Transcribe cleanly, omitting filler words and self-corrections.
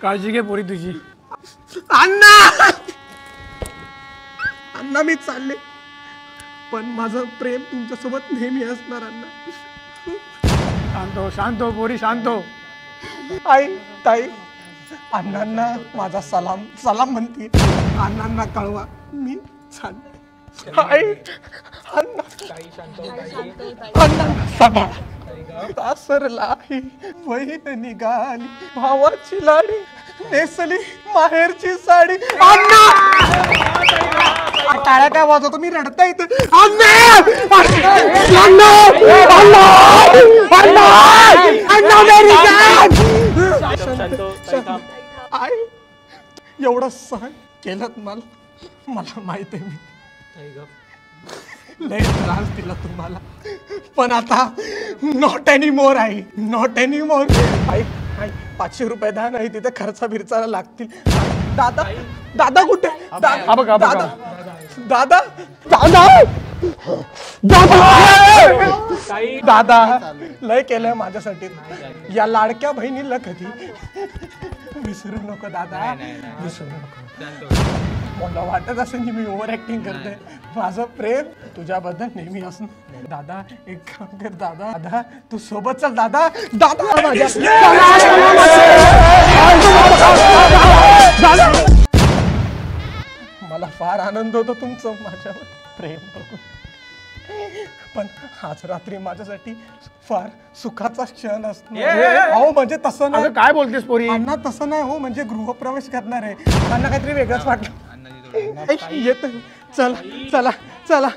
काळजी घे पोरी तुझी. अण्णा अण्णा मी चालले, पण माझं प्रेम तुमच्यासोबत नेहमी असणार अण्णा. शांत हो, शांत हो पोरी, शांत हो. आई ताई अण्णांना माझा सलाम सलाम म्हणते. अण्णांना कळवा मी चालले. आई अण्णा अण्णांना सांभाळा. सासरला बहीण निघाली, भावाची लाडी नेसली माहेरची साडी. अण्णा टाळ्या काय वाजवतो मी, रडता येतं. अण्णा अण्णा अण्णा अण्णा अण्णा मेरी जान. आई एवढं सहन केलं मला माहित आहे. मी लय त्रास दिला तुम्हाला, पण आता नॉट एनी मोर आई, नॉट एनी मोर. आई 500 रुपये द्या, नाही तिथे खर्चा बिरचाला लागतील. दादा दादा कुठे? दादा दादा दादा लय केलंय माझ्यासाठी. या लाडक्या बहिणीला कधी विसरू नको दादा, विसरू नको. मला वाटत असेल की मी ओव्हर ऍक्टिंग करते. माझं प्रेम तुझ्याबद्दल नेहमी असणार. दादा एक काम कर दादा, दादा तू सोबत चल. दादा दादा माझ्या मला फार आनंद होतो तुमचं माझ्यावर प्रेम बघून, पण आज रात्री माझ्यासाठी फार सुखाचा क्षण असणार. हो म्हणजे तसं नाही. काय बोलतेस पोरी? अण्णा तसं नाही हो, म्हणजे गृहप्रवेश करणार आहे. अण्णा काहीतरी वेगळंच वाटलं. येत चला चला चला.